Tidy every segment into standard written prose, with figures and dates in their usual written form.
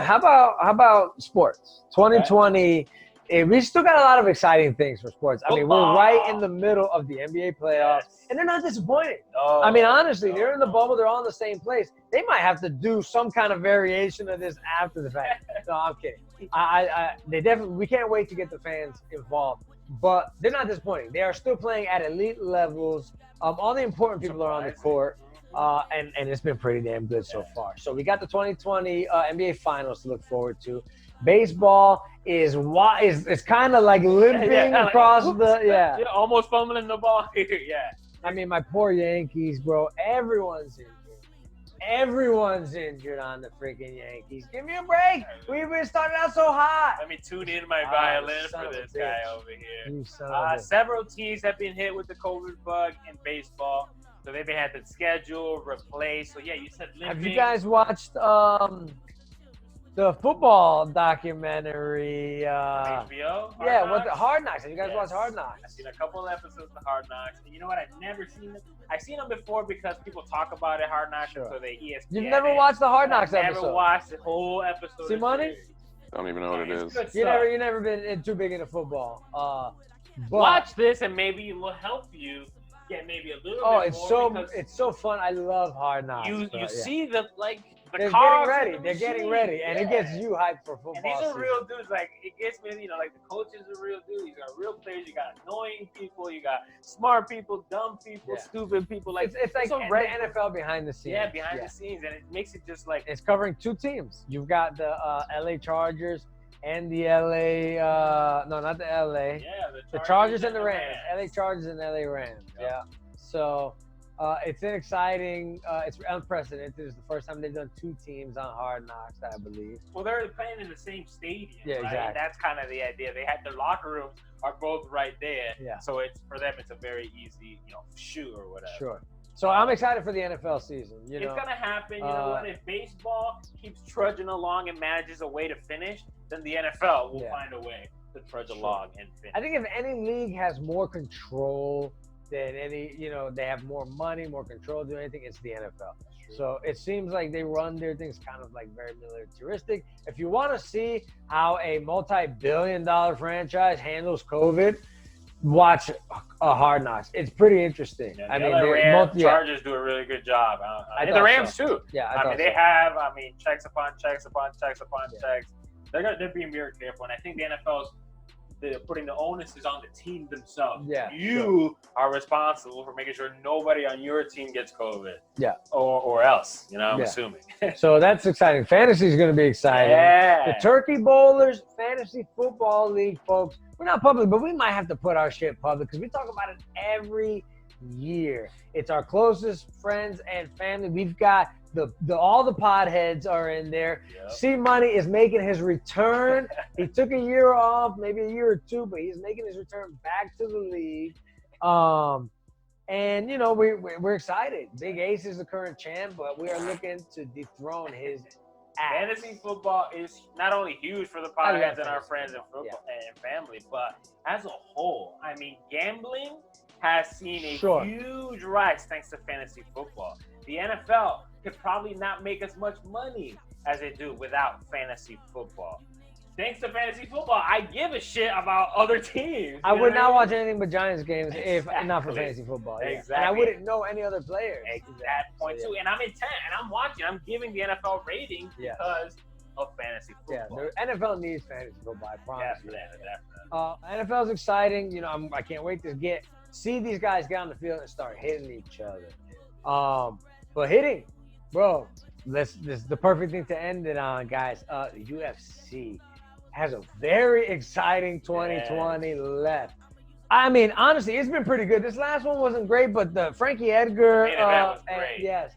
how about sports? 2020. We still got a lot of exciting things for sports. I mean, we're right in the middle of the NBA playoffs, and they're not disappointing. I mean, honestly, they're in the bubble. They're all in the same place. They might have to do some kind of variation of this after the fact. No, I'm kidding. They definitely. We can't wait to get the fans involved. But they're not disappointing. They are still playing at elite levels. All the important people are on the court. And it's been pretty damn good so far. So we got the 2020 NBA Finals to look forward to. Baseball is kind of like limping across almost fumbling the ball here. Yeah. I mean, my poor Yankees, bro. Everyone's injured. Everyone's injured on the freaking Yankees. Give me a break. We've been starting out so hot. Let me tune in my violin for this guy over here. Several teams have been hit with the COVID bug in baseball. So they've been had to schedule, replace. So yeah, you said limping. Have you guys watched the football documentary? HBO? Hard Knocks? Hard Knocks. Have you guys watched Hard Knocks? I've seen a couple of episodes of Hard Knocks. And you know what? I've never seen them. I've seen them before because people talk about it, Hard Knocks, so they ESPN. You've never watched the Hard Knocks episode? I've never watched the whole episode. See money? I don't even know what it is. You never been too big into football. But watch this and maybe it will help you get maybe a little bit more. It's so fun. I love Hard Knocks. You see the they're getting ready. They're getting ready, and it gets you hyped for football. And these are real dudes. Like it gets me, like the coaches are real dudes. You got real players. You got annoying people. You got smart people, dumb people, stupid people. Like it's like the NFL behind the scenes. Yeah, behind the scenes, and it makes it just like it's covering two teams. You've got the LA Chargers and the LA. No, not the LA. Yeah, the Chargers and the Rams. LA Chargers and LA Rams. Yeah. So. It's an exciting, it's unprecedented. It's the first time they've done two teams on Hard Knocks, I believe. Well, they're playing in the same stadium, right? Exactly. And that's kind of the idea. They had their locker rooms are both right there. Yeah. So it's for them, it's a very easy, shoot or whatever. Sure. So I'm excited for the NFL season. It's gonna happen. You know what? If baseball keeps trudging along and manages a way to finish, then the NFL will find a way to trudge along and finish. I think if any league has more control than any, they have more money, more control to do anything, it's the NFL. So it seems like they run their things kind of like very militaristic. If you want to see how a multi-billion-dollar franchise handles COVID, watch Hard Knocks. It's pretty interesting. Yeah, the Chargers do a really good job. And the Rams too. Yeah, they have checks upon checks upon checks upon checks. They're being very careful, and I think the NFL's they're putting the onus is on the team themselves. Yeah, you are responsible for making sure nobody on your team gets COVID. Yeah, or else, I'm assuming. So that's exciting. Fantasy is going to be exciting. Yeah. The Turkey Bowlers Fantasy Football League, folks. We're not public, but we might have to put our shit public because we talk about it every year. It's our closest friends and family. We've got all the podheads are in there. Yep. C Money is making his return. He took a year off, maybe a year or two, but he's making his return back to the league. And we're excited. Big Ace is the current champ, but we are looking to dethrone his ass. Fantasy football is not only huge for the podheads and our friends and football and family, but as a whole, gambling has seen a huge rise thanks to fantasy football. The NFL could probably not make as much money as they do without fantasy football. Thanks to fantasy football, I give a shit about other teams. I would not watch anything but Giants games if not for fantasy football. Exactly. And I wouldn't know any other players. At that point too. And I'm intent, and I'm watching. I'm giving the NFL rating because of fantasy football. Yeah, the NFL needs fantasy football. I promise you. Definitely. NFL's exciting. I can't wait to see these guys get on the field and start hitting each other. But hitting, bro, this is the perfect thing to end it on, guys. UFC has a very exciting 2020 left. I mean, honestly, it's been pretty good. This last one wasn't great, but the Frankie Edgar. Was great. Yes.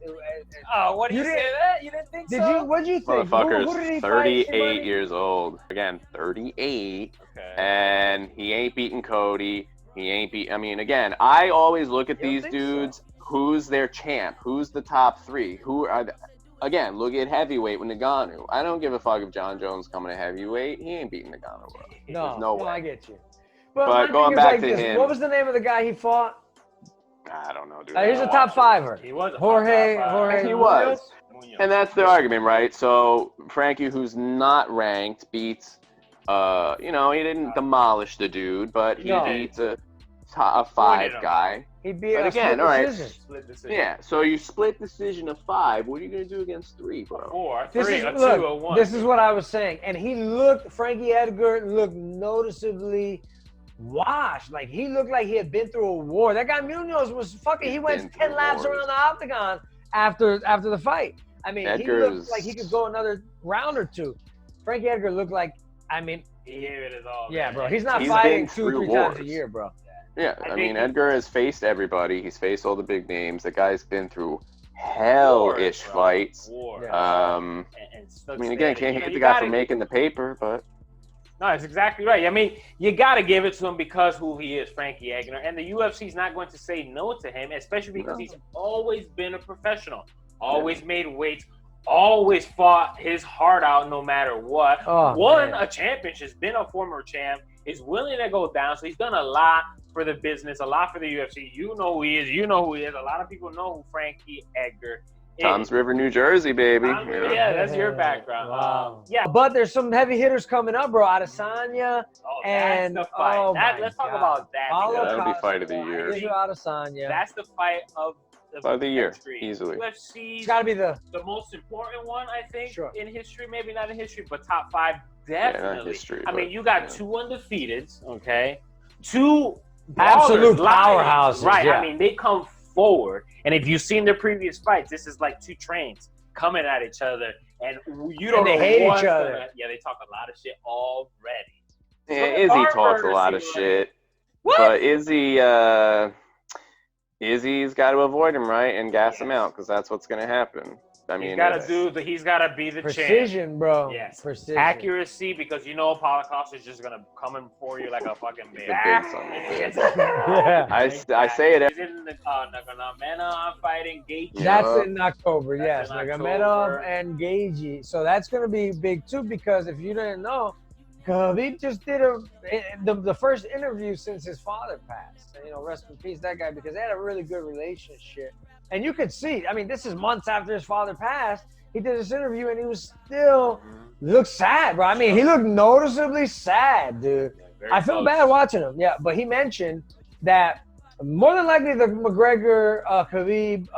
What did you say that? You didn't think so? What did you think? Motherfucker's 38 years old. Again, 38. Okay. And he ain't beating Cody. Again, I always look at these dudes. So? Who's their champ? Who's the top three? Who are Again, look at heavyweight with Ngannou. I don't give a fuck if John Jones coming to heavyweight. He ain't beating Ngannou. No way. I get you. But going back to him. What was the name of the guy he fought? I don't know, dude. He's a top fiver. He was a Jorge. He was. And that's the argument, right? So Frankie, who's not ranked, beats, he didn't demolish the dude, but he beats a 5 guy. He beat but a again, Split decision. Yeah, so you split decision of 5. What are you going to do against 3, bro? 4, 3, 2, or 1. This is what I was saying. And Frankie Edgar looked noticeably washed. Like, he looked like he had been through a war. That guy Munoz was fucking, he went 10 laps around the octagon after the fight. I mean, he looked like he could go another round or 2. Frankie Edgar looked like, he gave it his all. Yeah, bro. He's not fighting 2-3 times a year, bro. Yeah, I mean, Edgar has faced everybody. He's faced all the big names. The guy's been through hell-ish fights. Again, can't hate the guy for making the paper, but... No, that's exactly right. I mean, you got to give it to him because who he is, Frankie Edgar. And the UFC's not going to say no to him, especially because he's always been a professional. Always made weights. Always fought his heart out no matter what. Won a championship. Has been a former champ. Is willing to go down. So he's done a lot for the business, a lot for the UFC. You know who he is. You know who he is. A lot of people know who Frankie Edgar is. Toms River, New Jersey, baby. Yeah, that's your background. Wow. But there's some heavy hitters coming up, bro. Adesanya and that's the fight. Let's talk about that. That would be fight of the year. Adesanya. That's the fight of the year, easily. UFC's got to be the most important one, I think, sure. in history. Maybe not in history, but top 5 definitely. Yeah, not history, mean, you got 2 undefeateds, okay? 2 absolute powerhouses, right? Yeah. I mean, they come forward, and if you've seen their previous fights, this is like 2 trains coming at each other, and you don't. And they hate each other. They talk a lot of shit already. Yeah, Izzy talks a lot of shit, but Izzy's got to avoid him, right, and gas him out, because that's what's going to happen. I mean, he's got to be the precision, champ. bro. Yes, precision, accuracy, because Paulo Costa is just gonna come in for you like a fucking baby. Yeah. I say it. He's in the Nagano fighting Gaethje. That's in October. Yes, Nagano and Gaethje. So that's gonna be big too, because if you didn't know, Khabib just did the first interview since his father passed. And, rest in peace, that guy, because they had a really good relationship. And you could see, I mean, this is months after his father passed. He did this interview, and he was still looked sad, bro. I mean, he looked noticeably sad, dude. I feel bad watching him. Yeah, but he mentioned that more than likely the McGregor-Khabib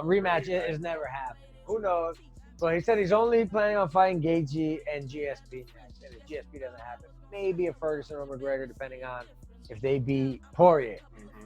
rematch is never happening. Who knows? But he said he's only planning on fighting Gaethje and GSP next. And if GSP doesn't happen, maybe a Ferguson or McGregor, depending on if they beat Poirier.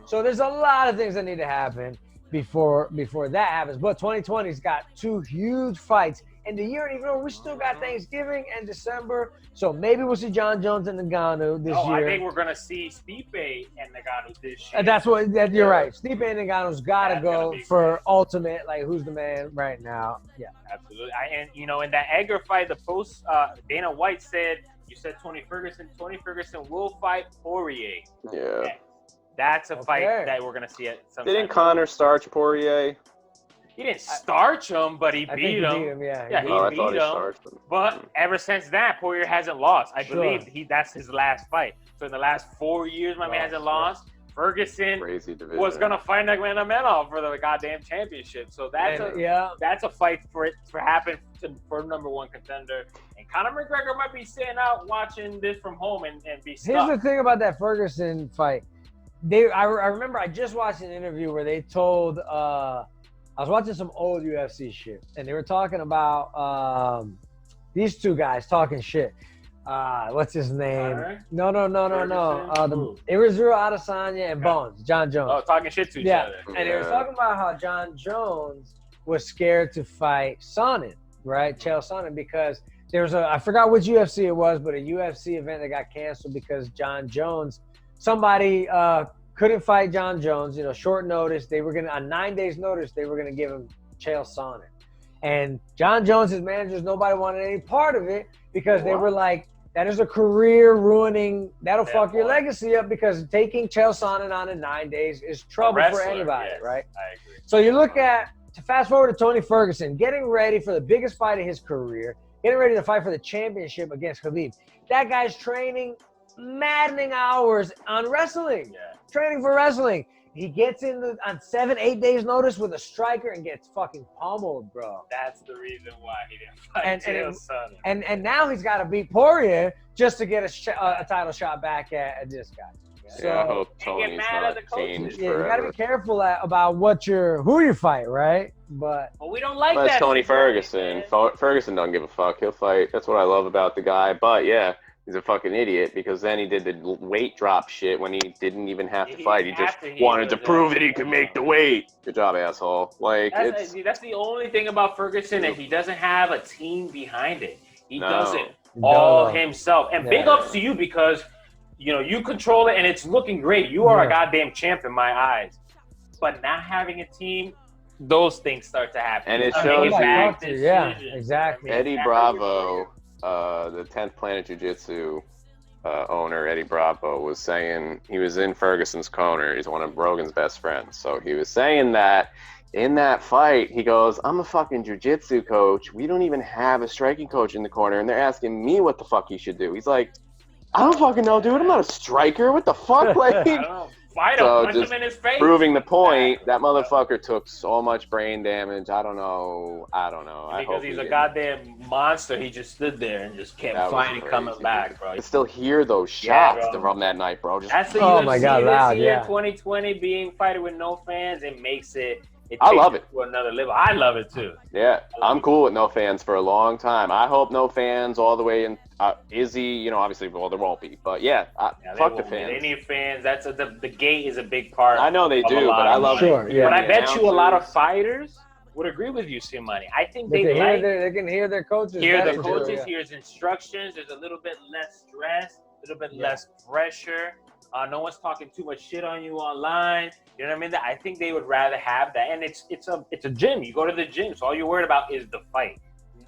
So there's a lot of things that need to happen before that happens. But 2020's got 2 huge fights in the year. And even though we still got Thanksgiving and December, so maybe we'll see John Jones and Ngannou this year. I think we're gonna see Stipe and Ngannou this year. That's you're right. Stipe and Ngannou's gotta go for ultimate, like, who's the man right now. Yeah, absolutely. In that Edgar fight, the post Dana White said, you said Tony Ferguson will fight Poirier. Yeah. That's a fight that we're going to see at some Didn't Connor starch Poirier? He didn't starch him, but he beat him. Yeah, he beat him. But ever since that, Poirier hasn't lost. I believe that's his last fight. So in the last 4 years, my man hasn't lost. Ferguson was going to fight Nagano for the goddamn championship. So that's a fight for happen for number 1 contender. And Conor McGregor might be sitting out watching this from home and be stuck. Here's the thing about that Ferguson fight. I remember I just watched an interview where they told I was watching some old UFC shit, and they were talking about these 2 guys talking shit. What's his name? Connor? No. It was Adesanya and Bones, John Jones. Oh, talking shit to each other. And they were talking about how John Jones was scared to fight Sonnen, right? Chael Sonnen, because there was I forgot which UFC it was, but a UFC event that got canceled because John Jones, somebody couldn't fight John Jones, short notice. They were on 9 days notice, they were gonna give him Chael Sonnen. And John Jones, his managers, nobody wanted any part of it because they were like, that is a career ruining, that'll fuck your legacy up, because taking Chael Sonnen on in 9 days is trouble for anybody, right? I agree. So you look to fast forward to Tony Ferguson, getting ready for the biggest fight of his career, getting ready to fight for the championship against Khabib. That guy's training maddening hours on wrestling, training for wrestling. He gets in on 7-8 days notice with a striker and gets fucking pummeled, bro. That's the reason why he didn't fight Chael Sonnen. And now he's got to beat Poirier just to get a title shot back at this guy. So, I hope Tony's not changed yeah, you got to forever. be careful about who you fight, right? But we don't like That's that. Tony Ferguson. Ferguson doesn't give a fuck. He'll fight. That's what I love about the guy. But yeah, he's a fucking idiot because then he did the weight drop shit when he didn't even have to fight. He just wanted to prove that he could make the weight. Good job, asshole. Like that's the only thing about Ferguson is he doesn't have a team behind it. He does it all himself. And big ups to you because you control it and it's looking great. You are a goddamn champ in my eyes. But not having a team, those things start to happen. And it shows you. Yeah, exactly. Eddie Bravo, the 10th Planet Jiu-Jitsu owner, Eddie Bravo, was saying he was in Ferguson's corner. He's one of Rogan's best friends. So he was saying that in that fight, he goes, I'm a fucking jiu-jitsu coach. We don't even have a striking coach in the corner. And they're asking me what the fuck he should do. He's like, I don't fucking know, dude. I'm not a striker. What the fuck? Like, fight him, punch him in his face. Proving the point, that motherfucker took so much brain damage. I don't know. Because he's a goddamn monster. He just stood there and just kept fighting, coming back, bro. I still hear those shots from that night, bro. That's the UFC this year, 2020, being fighting with no fans. It makes it. I love it. To another level. I love it too. Yeah, I'm cool with no fans for a long time. I hope no fans all the way in. Izzy, obviously, well, there won't be, but fuck the fans. They need fans. That's the gate is a big part. I know they do, but I love it. But I bet you a lot of fighters would agree with you, Simani. I think they can hear their coaches. Hear his instructions. There's a little bit less stress, a little bit less pressure. No one's talking too much shit on you online. You know what I mean? I think they would rather have that. And it's a gym. You go to the gym, so all you're worried about is the fight,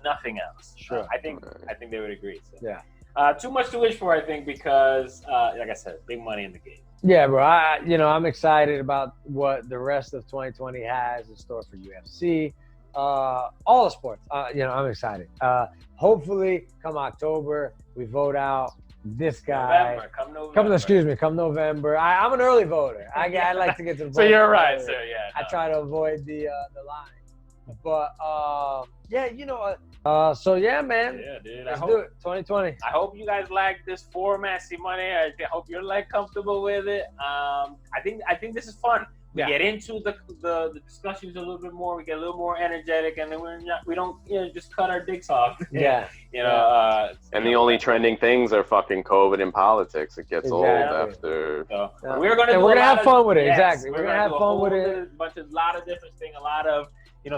nothing else. Sure. I think they would agree. So. Yeah. Too much to wish for, I think, because like I said, big money in the game. Yeah, bro. I'm excited about what the rest of 2020 has in store for UFC. All the sports. I'm excited. Hopefully, come October, we vote out this guy. Come November. Come November. I'm an early voter. I like to get some votes. So you're right, sir. Yeah. I try to avoid the line. But so yeah, man. Yeah, dude. Let's do it. 2020. I hope you guys like this format, Simone. I hope you're comfortable with it. I think this is fun. We get into the discussions a little bit more. We get a little more energetic, and then we don't just cut our dicks off. Yeah. And the only trending things are fucking COVID and politics. It gets old after. So we're gonna have fun with it. Yes, exactly. We're gonna have fun with it. A lot of different things. A lot of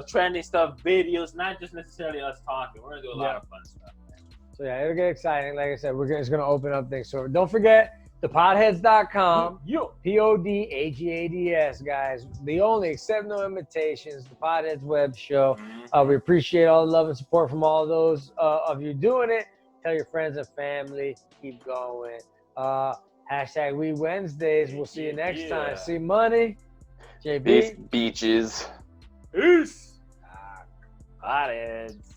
trending stuff, videos, not just necessarily us talking. We're gonna do a lot of fun stuff. Man. So yeah, it'll get exciting. Like I said, it's gonna open up things. So don't forget. Podheads.com, Podhads, guys. The only accept no invitations, the Podheads web show. We appreciate all the love and support from all those of you doing it. Tell your friends and family. Keep going. Hashtag We Wednesdays. We'll see you next time. See money. JB. Beaches. Peace. Podheads.